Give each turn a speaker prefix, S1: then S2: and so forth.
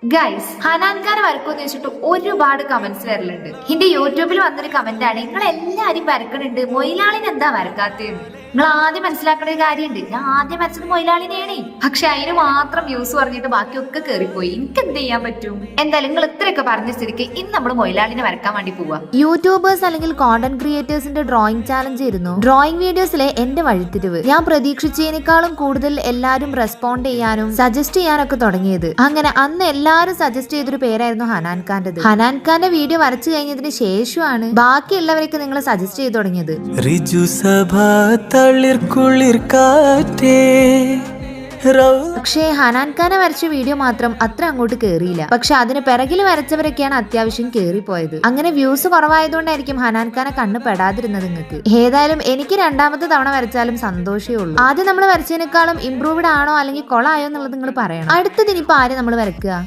S1: Guys ഹനാൻഖാനെ വരക്കുമെന്ന് വെച്ചിട്ട് ഒരുപാട് comments വരലുണ്ട്. എന്റെ യൂട്യൂബിൽ വന്നൊരു കമന്റ് ആണ്, നിങ്ങൾ എല്ലാരും വരക്കണുണ്ട്, മൊയിലാളിന് എന്താ വരക്കാത്തേന്ന്. നിങ്ങൾ ആദ്യം മനസ്സിലാക്കേണ്ട ഒരു കാര്യമുണ്ട്, ഞാൻ ആദ്യം വരച്ചത് മൊയിലാളിനെയാണ്. പക്ഷെ അതിന് മാത്രം വ്യൂസ് പറഞ്ഞിട്ട് ബാക്കിയൊക്കെ കേറിപ്പോയി. എനിക്ക് എന്ത് ചെയ്യാൻ പറ്റും? എന്തായാലും നിങ്ങൾ ഇത്രയൊക്കെ പറഞ്ഞ സ്ഥിതിക്ക് ഇന്ന് നമ്മൾ മൊയിലാളിനെ വരക്കാൻ വേണ്ടി പോവാ.
S2: യൂട്യൂബേഴ്സ് അല്ലെങ്കിൽ കോണ്ടന്റ് ക്രിയേറ്റേഴ്സിന്റെ ഡ്രോയിങ് ചാലഞ്ച് ആയിരുന്നു ഡ്രോയിങ് വീഡിയോസിലെ എന്റെ വഴിത്തിരിവ്. ഞാൻ പ്രതീക്ഷിച്ചതിനേക്കാളും കൂടുതൽ എല്ലാരും റെസ്പോണ്ട് ചെയ്യാനും സജസ്റ്റ് ചെയ്യാനൊക്കെ തുടങ്ങിയത്. അങ്ങനെ അന്ന് എല്ലാരും സജസ്റ്റ് ചെയ്തൊരു പേരായിരുന്നു ഹനാൻഖാന്റേത്. ഹനാൻഖാന്റെ വീഡിയോ വരച്ചു കഴിഞ്ഞതിന് ശേഷമാണ് ബാക്കിയുള്ളവരൊക്കെ നിങ്ങൾ സജസ്റ്റ് ചെയ്തു തുടങ്ങിയത്. പക്ഷേ ഹനാൻഖാനെ വരച്ച വീഡിയോ മാത്രം അത്ര അങ്ങോട്ട് കേറിയില്ല. പക്ഷെ അതിന് പിറകിൽ വരച്ചവരൊക്കെയാണ് അത്യാവശ്യം കേറിപ്പോയത്. അങ്ങനെ വ്യൂസ് കുറവായതുകൊണ്ടായിരിക്കും ഹനാൻഖാനെ കണ്ണ് പെടാതിരുന്നത് നിങ്ങൾക്ക്. ഏതായാലും എനിക്ക് രണ്ടാമത്തെ തവണ വരച്ചാലും സന്തോഷമേ ഉള്ളൂ. ആദ്യം നമ്മൾ വരച്ചതിനേക്കാളും ഇംപ്രൂവ്ഡ് ആണോ അല്ലെങ്കിൽ കൊളായോ എന്നുള്ളത് നിങ്ങൾ പറയണം. അടുത്തതിനിപ്പോ ആരും നമ്മൾ വരക്കുക?